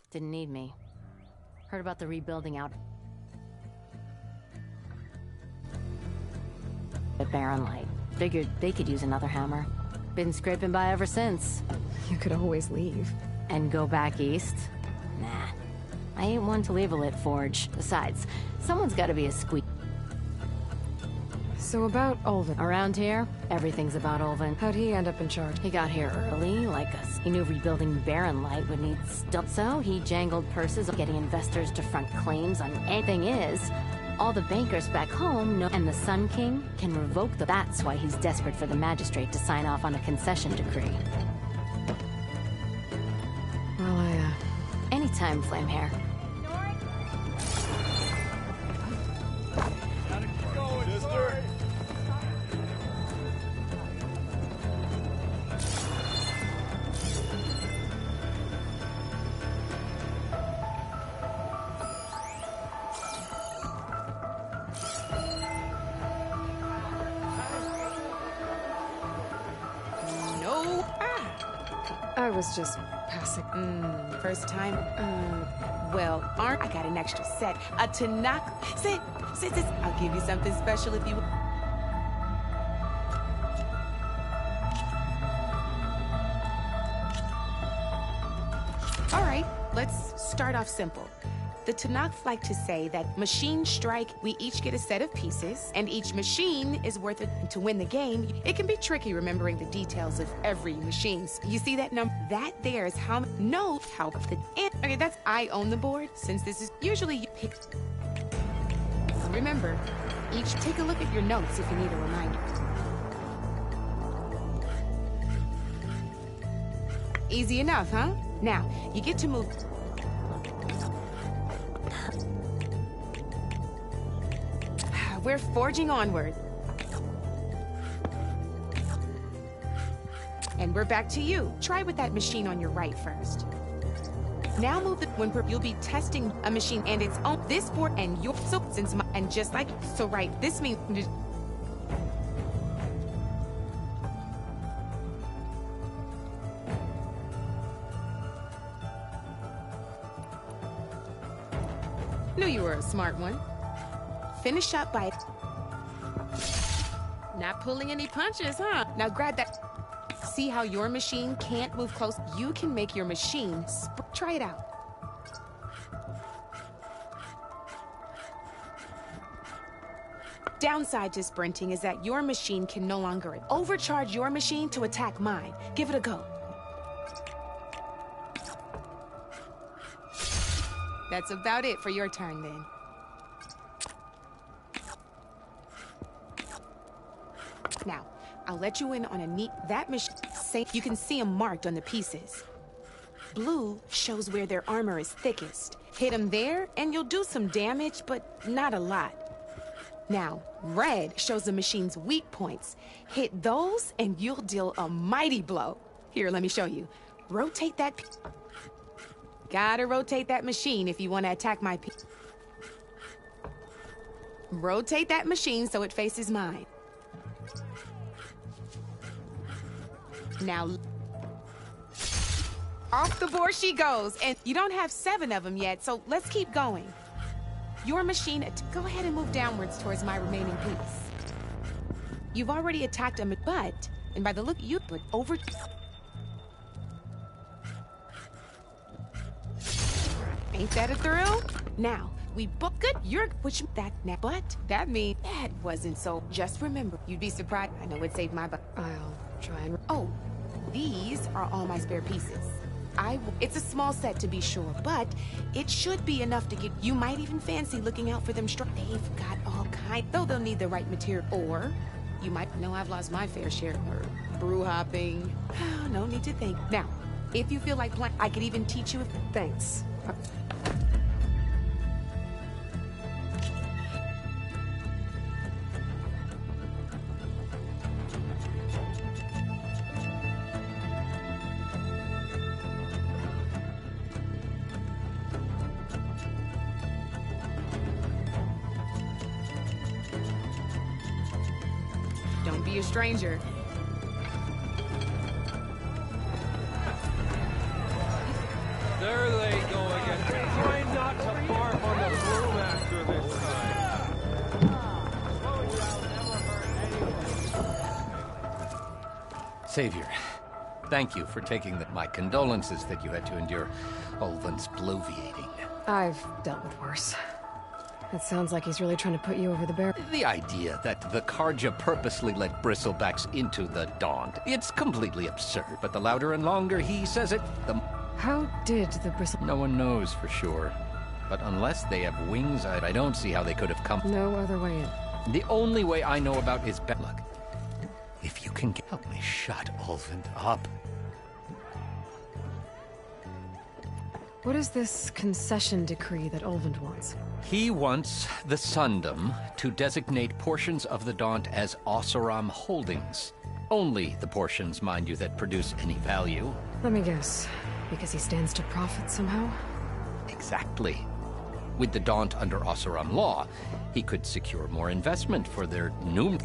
Didn't need me. Heard about the rebuilding out at Barren Light. Figured they could use another hammer. Been scraping by ever since. You could always leave. And go back east? Nah. I ain't one to leave a lit forge. Besides, someone's gotta be a squeak. So about Ulvin. Around here, everything's about Ulvin. How'd he end up in charge? He got here early, like us. He knew rebuilding Barren Light would need stuff, so he jangled purses getting investors to front claims on anything is. All the bankers back home know, and the Sun King can revoke the... That's why he's desperate for the magistrate to sign off on a concession decree. Well, Anytime, Flamehair. I was just passing. First time? Well, I got an extra set. A Tanakh. Sit. I'll give you something special if you... All right, let's start off simple. The Tanakh like to say that machine strike, we each get a set of pieces, and each machine is worth it to win the game. It can be tricky remembering the details of every machine. You see that number? That there is how the... Okay, that's I own the board, since this is usually you pick. Remember, each take a look at your notes if you need a reminder. Easy enough, huh? Now, you get to move... We're forging onward. And we're back to you. Try with that machine on your right first. Now move the... You'll be testing a machine and its own... This board and your... So, since my... And just like... So, right, this means... Knew you were a smart one. Finish up by... Not pulling any punches, huh? Now grab that... See how your machine can't move close? You can make your machine... Try it out. Downside to sprinting is that your machine can no longer overcharge your machine to attack mine. Give it a go. That's about it for your turn, then. Now, I'll let you in on a neat... That machine... You can see them marked on the pieces. Blue shows where their armor is thickest. Hit them there, and you'll do some damage, but not a lot. Now, red shows the machine's weak points. Hit those, and you'll deal a mighty blow. Here, let me show you. Rotate that... Gotta rotate that machine if you want to attack my... Rotate that machine so it faces mine. Now, off the board she goes, and you don't have 7 of them yet, so let's keep going. Your machine, go ahead and move downwards towards my remaining piece. You've already attacked a but, and by the look you put over... Ain't that a thrill? Now, we book good, you're, which, that, but, that means, that wasn't so, just remember, you'd be surprised, I know it saved my butt. I'll try and... Oh, these are all my spare pieces. It's a small set to be sure, but it should be enough to get... You might even fancy looking out for them. They've got all kinds, though they'll need the right material. Or you might know I've lost my fair share of brew hopping. No need to think. Now, if you feel like playing, I could even teach you if... Thanks. Don't be a stranger. There they go again. Savior, thank you for taking my condolences that you had to endure Ulvin's bloviating. I've dealt with worse. It sounds like he's really trying to put you over the barrel. The idea that the Karja purposely let Bristlebacks into the Daunt, it's completely absurd. But the louder and longer he says it, the... How did the bristle... No one knows for sure. But unless they have wings, I don't see how they could have come... No other way in. The only way I know about is look. If you can help me shut Ulvin up. What is this concession decree that Ulvund wants? He wants the Sundom to designate portions of the Daunt as Oseram holdings. Only the portions, mind you, that produce any value. Let me guess. Because he stands to profit somehow? Exactly. With the Daunt under Oseram law, he could secure more investment for their new...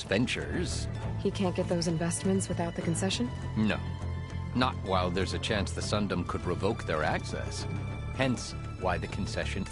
Ventures. He can't get those investments without the concession? No. Not while there's a chance the Sundom could revoke their access. Hence, why the concession...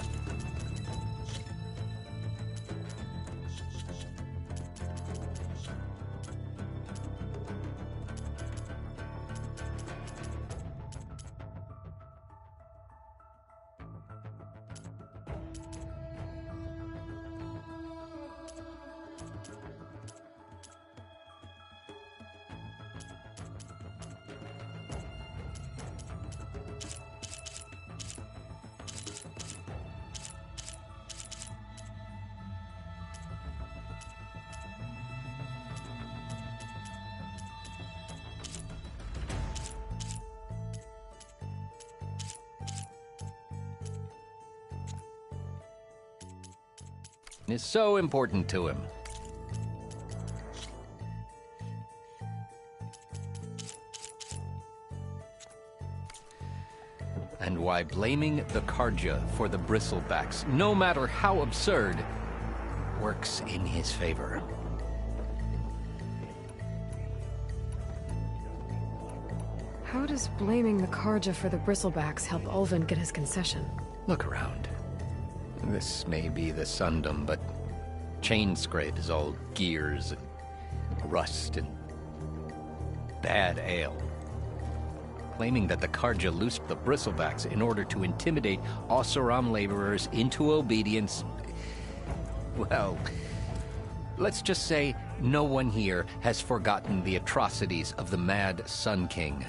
is so important to him. And why blaming the Karja for the Bristlebacks, no matter how absurd, works in his favor. How does blaming the Karja for the bristlebacks help Ulvin get his concession? Look around. This may be the Sundom, but Chainscrape is all gears and rust and bad ale. Claiming that the Karja loosed the bristlebacks in order to intimidate Oseram laborers into obedience. Well, let's just say no one here has forgotten the atrocities of the Mad Sun King.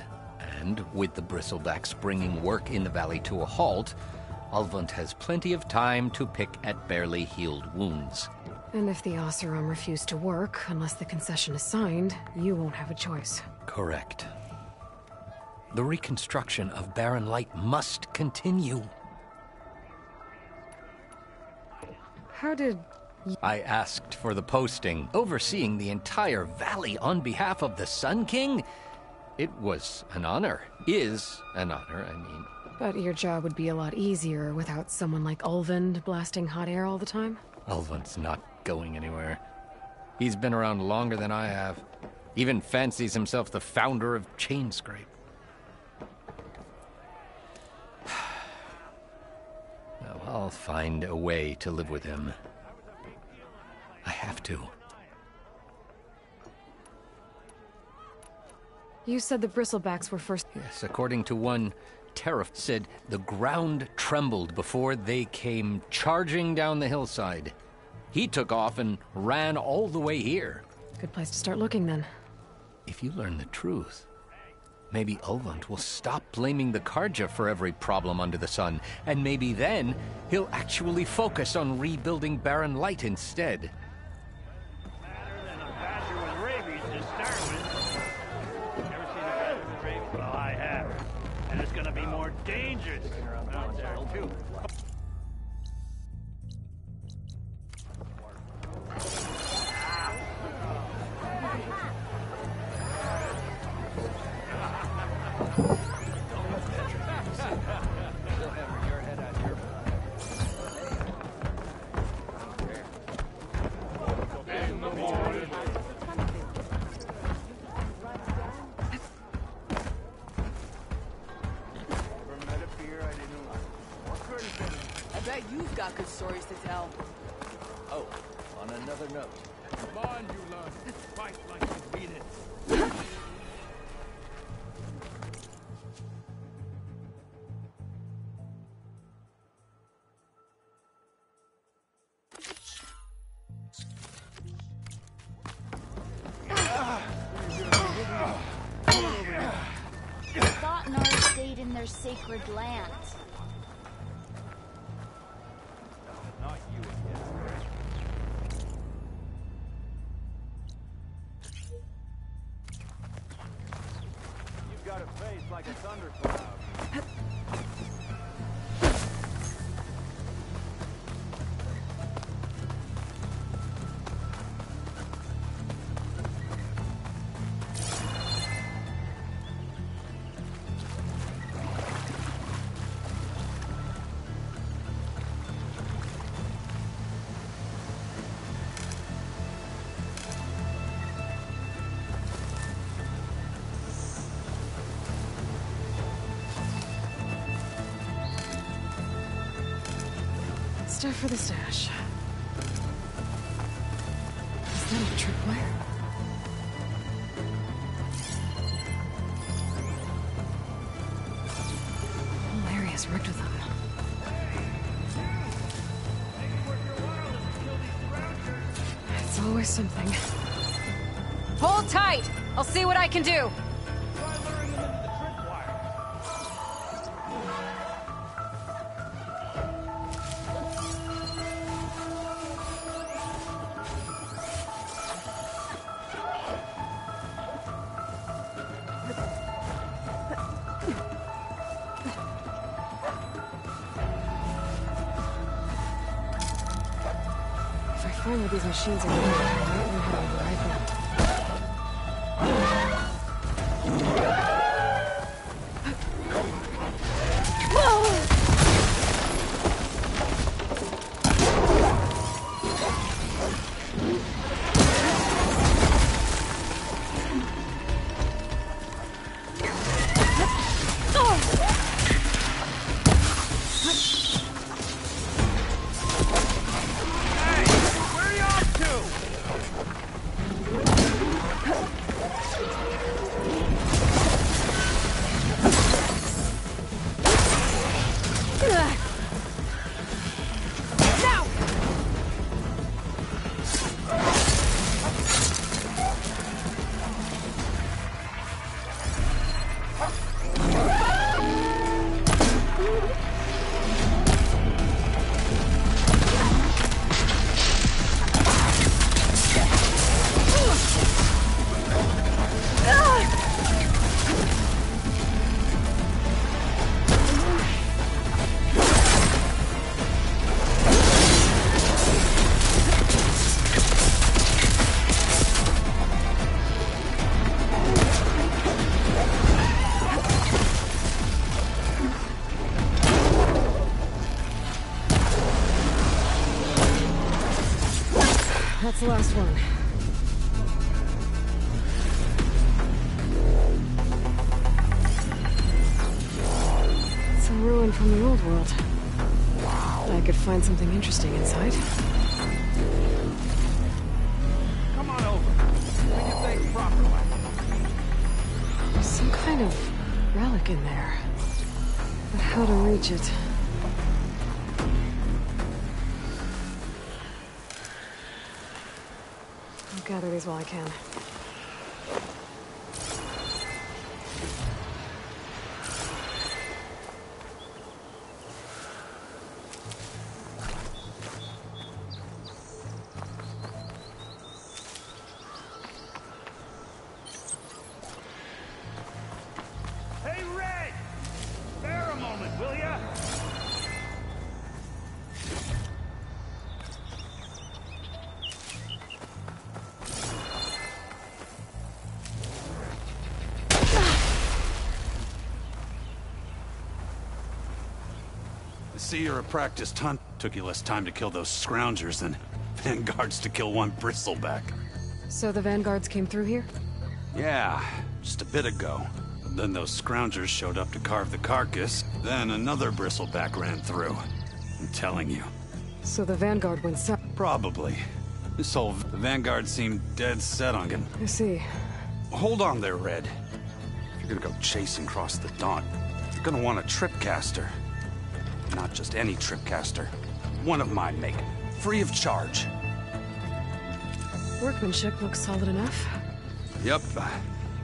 And with the bristlebacks bringing work in the valley to a halt, Ulvund has plenty of time to pick at barely healed wounds. And if the Oseram refuse to work, unless the concession is signed, you won't have a choice. Correct. The reconstruction of Barren Light must continue. How did... I asked for the posting, overseeing the entire valley on behalf of the Sun King. It was an honor. Is an honor, I mean. But your job would be a lot easier without someone like Ulvund blasting hot air all the time? Ulvund's not going anywhere. He's been around longer than I have. Even fancies himself the founder of Chainscrape. Well, I'll find a way to live with him. I have to. You said the bristlebacks were first... Yes, according to one Tariff said the ground trembled before they came charging down the hillside. He took off and ran all the way here. Good place to start looking, then. If you learn the truth, maybe Ulvund will stop blaming the Karja for every problem under the sun, and maybe then he'll actually focus on rebuilding Barren Light instead. Better than a badger with rabies to start with. Ever seen a badger with rabies? Well, I have. And it's gonna be more dangerous out there, too. I bet you've got good stories to tell. Oh, on another note. Come on, you lot. Fight like you mean it. Thought Nars stayed in their sacred land. Not you again. You've got a face like a thundercloud. Stuff for the stash. Is that a tripwire? Whole area's rigged with them. It's always something. Hold tight! I'll see what I can do! If I find where these machines are going, I might know how to override them. that's the last one. It's a ruin from the old world. I could find something interesting inside. Come on over. We can think properly. There's some kind of relic in there. But how to reach it? I'll gather these while I can. Hey, Red! Spare a moment, will ya? I see you're a practiced hunt. Took you less time to kill those scroungers than vanguards to kill one bristleback. So the vanguards came through here? Yeah, just a bit ago. Then those scroungers showed up to carve the carcass. Then another bristleback ran through. I'm telling you. So the vanguard went south. Probably. This whole vanguard seemed dead set on getting... I see. Hold on there, Red. If you're gonna go chasing across the dawn, you're gonna want a tripcaster. Not just any tripcaster. One of mine make. Free of charge. Workmanship looks solid enough. Yep.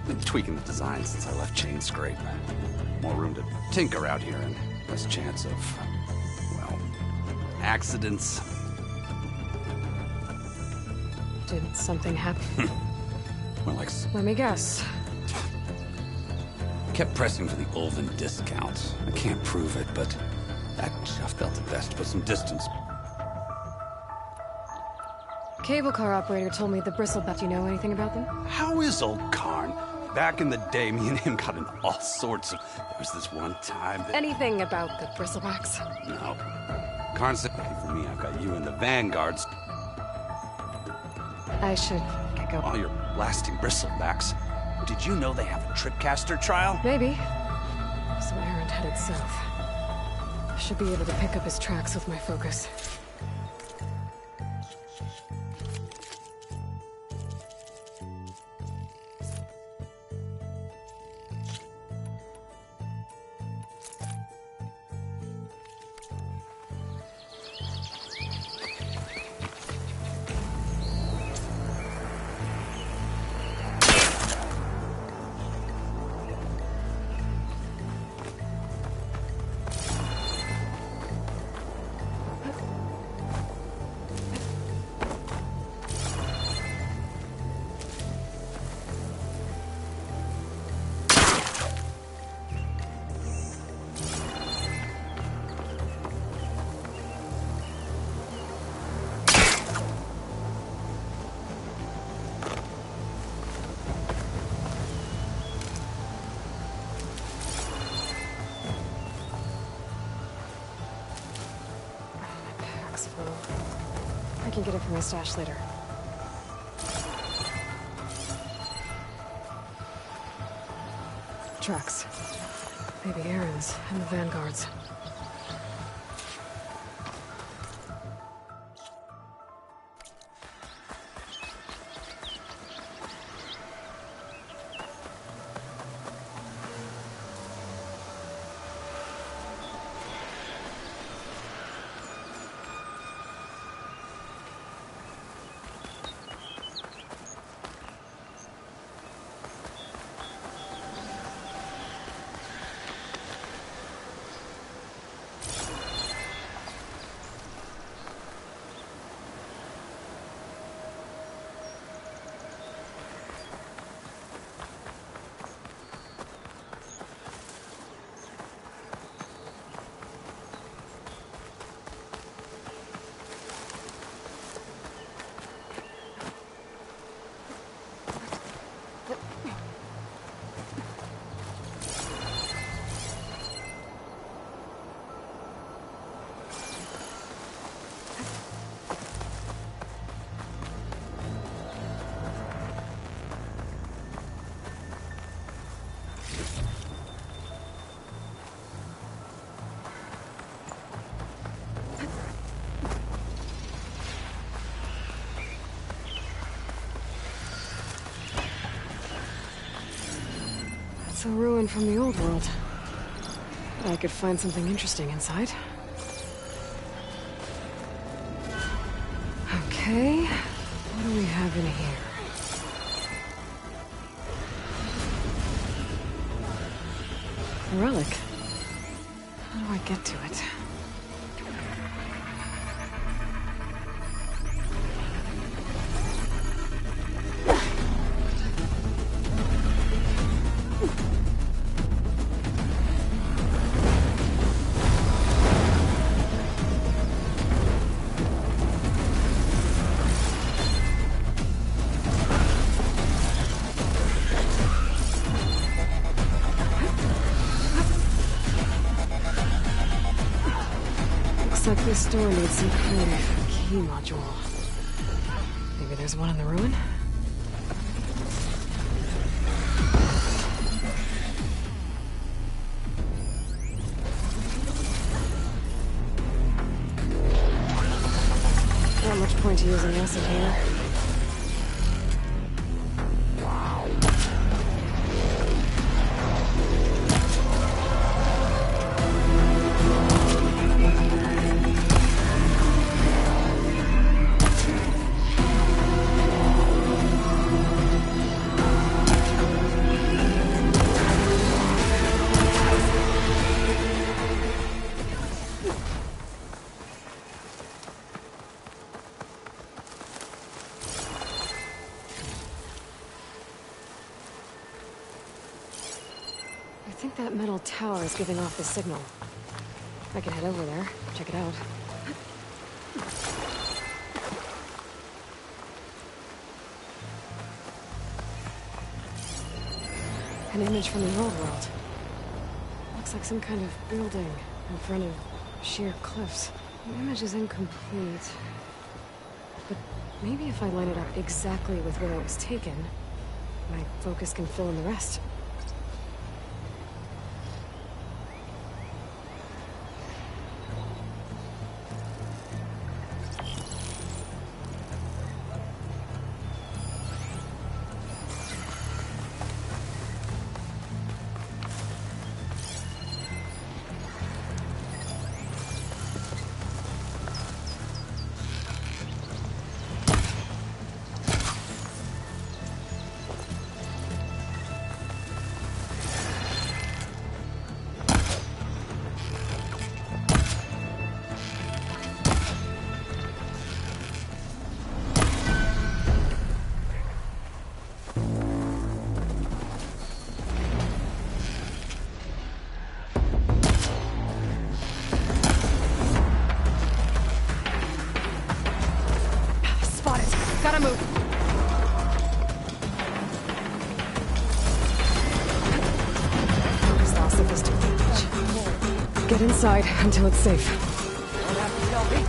Been tweaking the design since I left Chain Scrape. More room to tinker out here and less chance of, well, accidents. Did something happen? Well, like... Let me guess. Kept pressing for the Ulven discount. I can't prove it, but I felt it best to put some distance. Cable car operator told me the bristleback. Do you know anything about them? How is old Karn? Back in the day, me and him got into all sorts of... There was this one time that... Anything about the bristlebacks? No. Karn said, for me, I've got you and the vanguards. I should get going. All your blasting bristlebacks. Did you know they have a tripcaster trial? Maybe. So Aaron headed south. I should be able to pick up his tracks with my focus. I can get it from my stash later. Tracks. Maybe Aaron's and the vanguards. It's a ruin from the old world. I could find something interesting inside. Okay, what do we have in here? A relic. How do I get to it? Looks like this door needs some kind of key module. Maybe there's one in the ruin? Not much point to using acid here. I think that metal tower is giving off the signal. I can head over there, check it out. An image from the old world. Looks like some kind of building in front of sheer cliffs. The image is incomplete. But maybe if I line it up exactly with where it was taken, my focus can fill in the rest. Gotta move. Just lost the vista page. Get inside until it's safe. Don't have to tell me.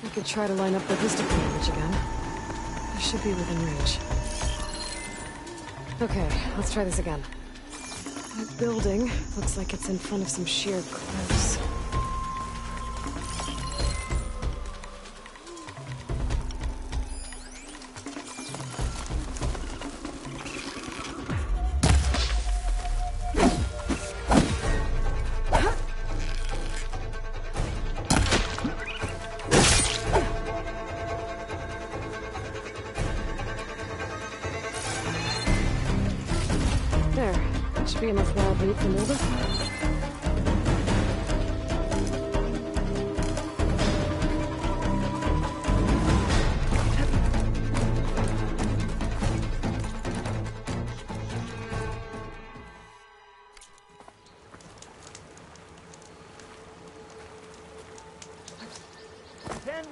I could try to line up the vista image again. I should be within range. Okay, let's try this again. That building looks like it's in front of some sheer cliffs. There. That should be enough wild loot from over.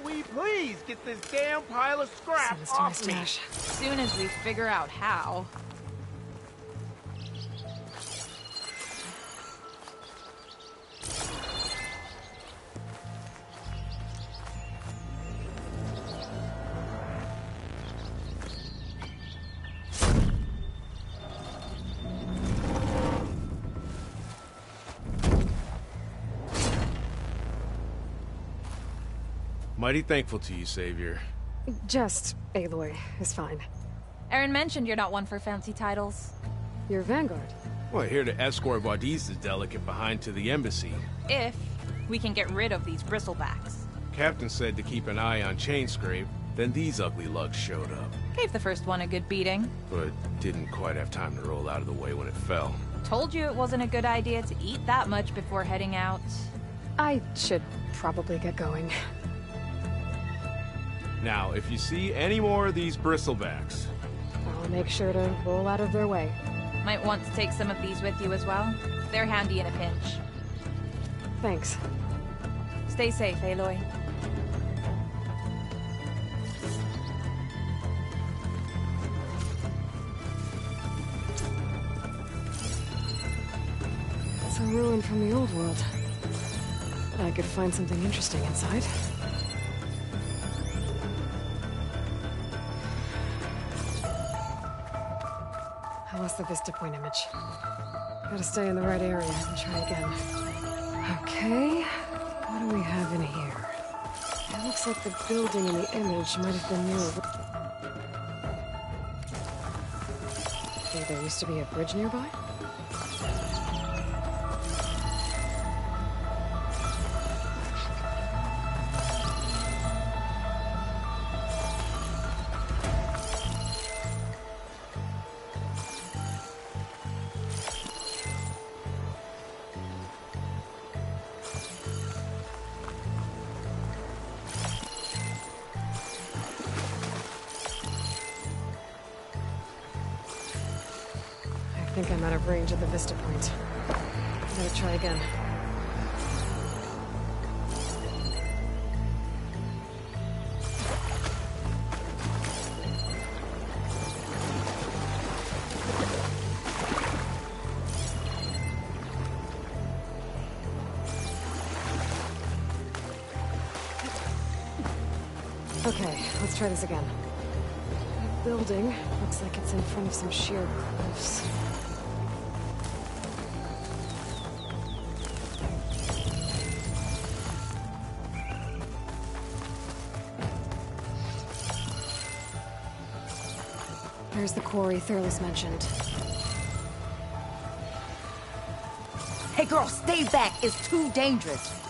we please get this damn pile of scrap Sends to my off me? stash. Soon as we figure out how. Mighty thankful to you, Savior. Just Aloy is fine. Aaron mentioned you're not one for fancy titles. You're Vanguard. Well, here to escort Wadis the delicate behind to the embassy. If we can get rid of these bristlebacks. Captain said to keep an eye on Chainscrape, then these ugly lugs showed up. Gave the first one a good beating. But didn't quite have time to roll out of the way when it fell. Told you it wasn't a good idea to eat that much before heading out. I should probably get going. Now, if you see any more of these bristlebacks... I'll make sure to roll out of their way. Might want to take some of these with you as well. They're handy in a pinch. Thanks. Stay safe, Aloy. It's a ruin from the old world. I could find something interesting inside. I lost the Vista Point image. Gotta stay in the right area and try again. Okay, what do we have in here? It looks like the building in the image might have been near. Think there used to be a bridge nearby? I think I'm out of range at the Vista Point. Gotta try again. Okay, let's try this again. That building looks like it's in front of some sheer cliffs. There's the quarry Thurles mentioned. Hey girl, stay back. It's too dangerous.